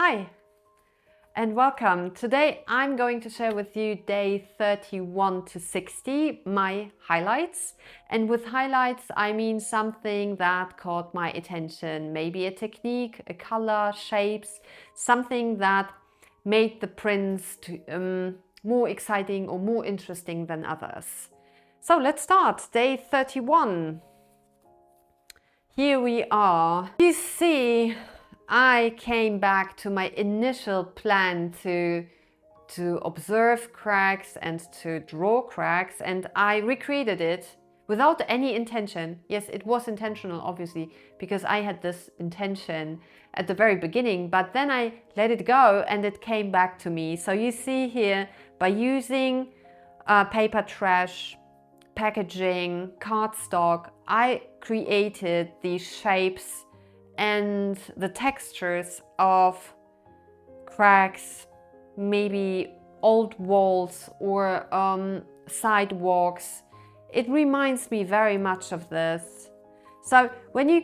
Hi and welcome. Today I'm going to share with you day 31 to 60, my highlights. And with highlights, I mean something that caught my attention, maybe a technique, a color, shapes, something that made the prints more exciting or more interesting than others. So let's start, day 31. Here we are. You see, I came back to my initial plan to observe cracks and to draw cracks, and I recreated it without any intention. Yes, it was intentional, obviously, because I had this intention at the very beginning, but then I let it go and it came back to me. So you see here, by using paper trash, packaging, cardstock, I created these shapes and the textures of cracks, maybe old walls or sidewalks. It reminds me very much of this. So when you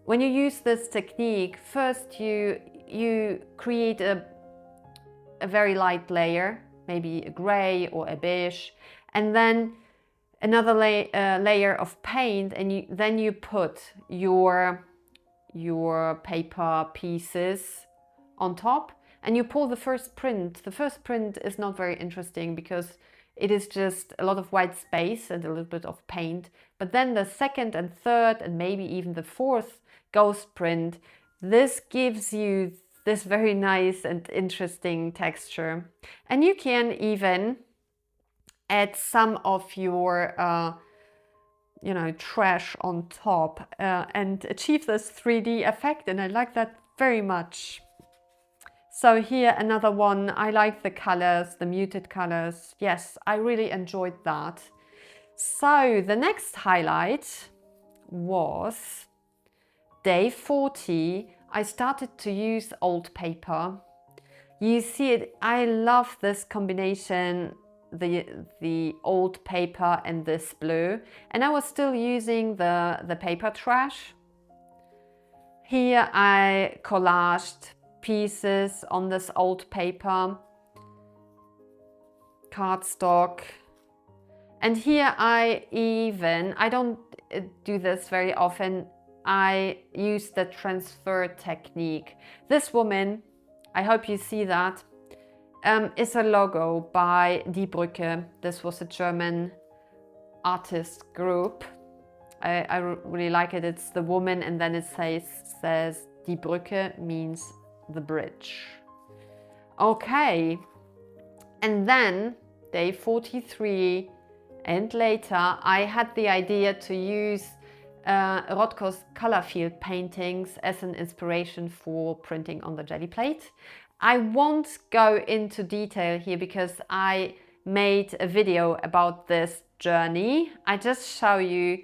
use this technique, first you create a very light layer, maybe a gray or a beige, and then another layer of paint, and then you put your paper pieces on top and you pull the first print. The first print is not very interesting because it is just a lot of white space and a little bit of paint. But then the second and third and maybe even the fourth ghost print, this gives you this very nice and interesting texture. And you can even add some of your trash on top and achieve this 3D effect, and I like that very much. So here another one. I like the colors, the muted colors. Yes, I really enjoyed that. So the next highlight was day 40. I started to use old paper. You see it, I love this combination, the old paper and this blue, and I was still using the paper trash. Here I collaged pieces on this old paper, cardstock, and here I don't do this very often, I use the transfer technique. This woman, I hope you see that, is a logo by Die Brücke. This was a German artist group. I really like it. It's the woman and then it says Die Brücke means the bridge. Okay, and then day 43 and later I had the idea to use Rothko's color field paintings as an inspiration for printing on the jelly plate. I won't go into detail here because I made a video about this journey. I just show you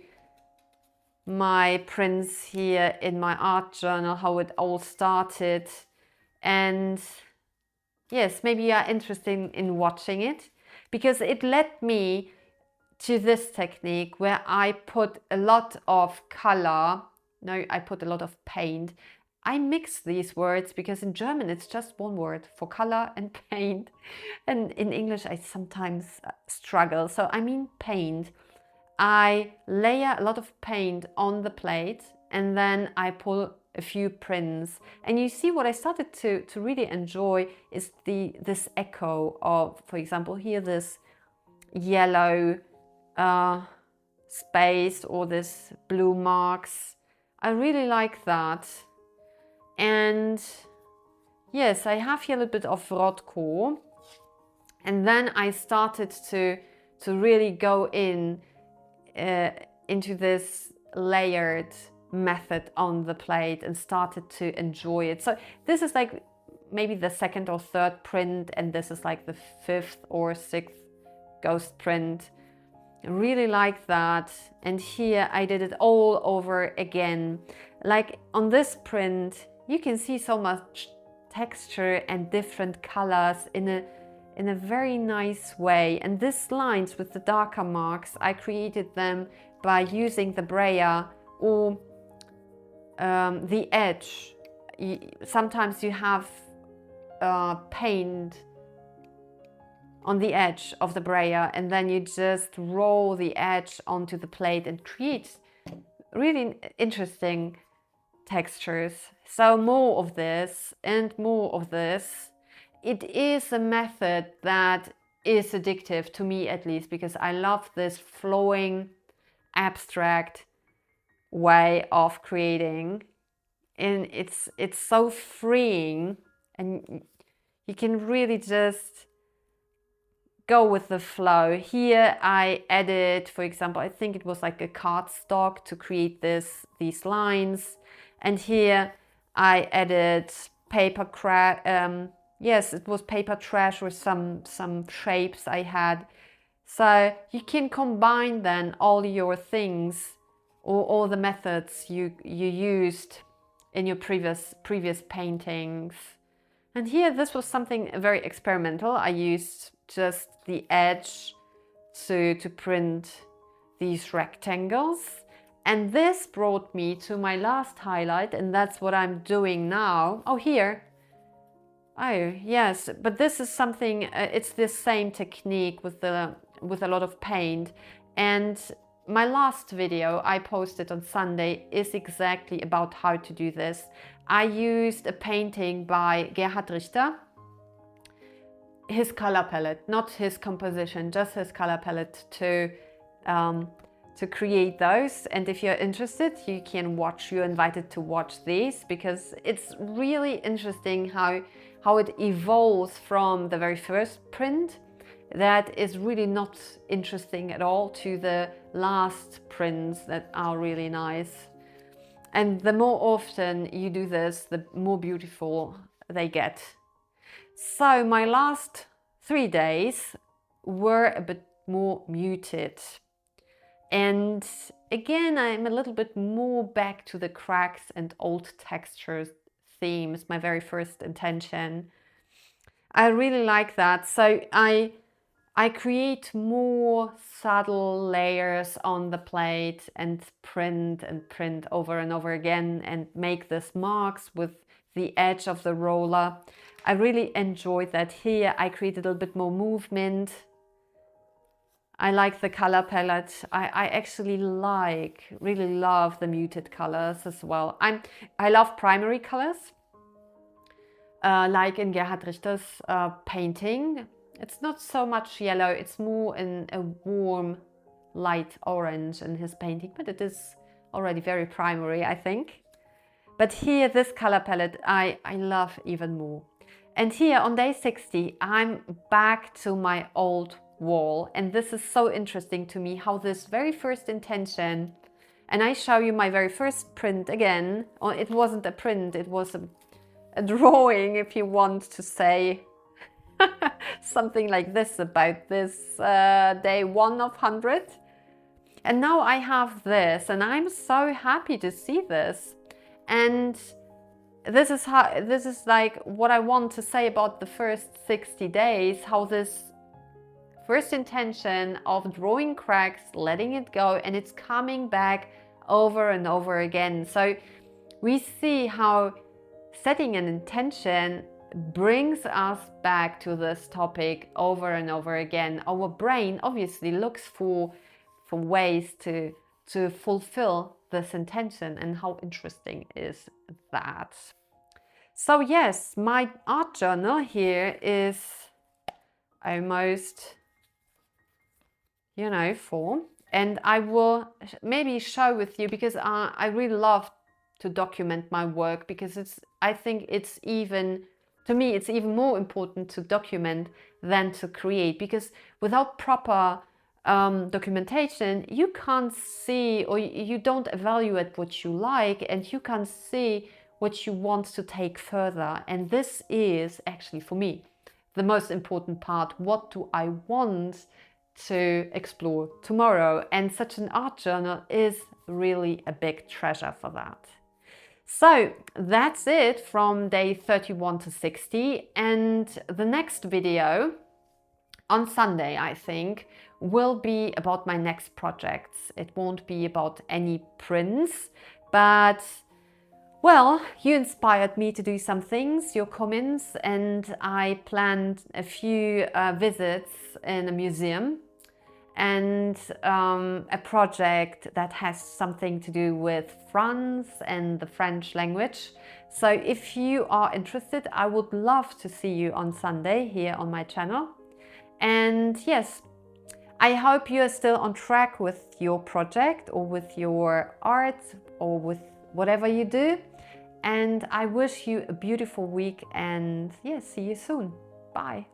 my prints here in my art journal, how it all started. And yes, maybe you are interested in watching it because it led me to this technique where I put a lot of color. No, I put a lot of paint. I mix these words because in German it's just one word for color and paint, and in English I sometimes struggle. So I mean paint. I layer a lot of paint on the plate and then I pull a few prints, and you see what I started to really enjoy is this echo of, for example, here this yellow space or this blue marks. I really like that. And yes, I have here a little bit of Rothko, and then I started to really go into this layered method on the plate and started to enjoy it. So this is like maybe the second or third print, and this is like the fifth or sixth ghost print. I really like that. And here I did it all over again. Like on this print, you can see so much texture and different colors in a very nice way. And these lines with the darker marks, I created them by using the brayer or the edge sometimes you have paint on the edge of the brayer, and then you just roll the edge onto the plate and create really interesting textures. So more of this and more of this. It is a method that is addictive to me, at least, because I love this flowing, abstract way of creating, and it's so freeing, and you can really just go with the flow. Here I added, for example, I think it was like a cardstock to create these lines, and here I added paper yes, it was paper trash with some shapes I had. So you can combine then all your things or all the methods you used in your previous paintings. And here this was something very experimental. I used just the edge to print these rectangles. And this brought me to my last highlight, and that's what I'm doing now. Oh, here. Oh, yes, but this is something, it's the same technique with a lot of paint. And my last video I posted on Sunday is exactly about how to do this. I used a painting by Gerhard Richter, his color palette, not his composition, just his color palette to create those. And if you're interested, you're invited to watch these, because it's really interesting how it evolves from the very first print that is really not interesting at all to the last prints that are really nice. And the more often you do this, the more beautiful they get. So my last 3 days were a bit more muted. And again, I'm a little bit more back to the cracks and old textures themes, my very first intention. I really like that. So I create more subtle layers on the plate and print over and over again and make these marks with the edge of the roller. I really enjoyed that. Here I created a little bit more movement. I like the color palette. I actually really love the muted colors as well. I love primary colors, like in Gerhard Richter's painting. It's not so much yellow, it's more in a warm light orange in his painting, but it is already very primary, I think. But here, this color palette, I love even more. And here on day 60, I'm back to my old wall. And this is so interesting to me, how this very first intention, and I show you my very first print again. It wasn't a print, it was a drawing, if you want to say something like this about this day 1 of 100. And now I have this, and I'm so happy to see this. And this is like what I want to say about the first 60 days, how this first intention of drawing cracks, letting it go, and it's coming back over and over again. So we see how setting an intention brings us back to this topic over and over again. Our brain obviously looks for ways to fulfill this intention, and how interesting is that? So yes, my art journal here is almost, full, and I will maybe show with you, because I really love to document my work, because I think it's even more important to document than to create, because without proper documentation, you can't see, or you don't evaluate what you like, and you can't see what you want to take further. And this is actually, for me, the most important part. What do I want to explore tomorrow? And such an art journal is really a big treasure for that. So that's it from day 31 to 60. And the next video on Sunday, I think, will be about my next projects. It won't be about any prints, but Well, you inspired me to do some things, your comments, and I planned a few visits in a museum and a project that has something to do with France and the French language. So if you are interested, I would love to see you on Sunday here on my channel. And yes, I hope you are still on track with your project or with your art or with whatever you do. And I wish you a beautiful week and yeah, see you soon. Bye.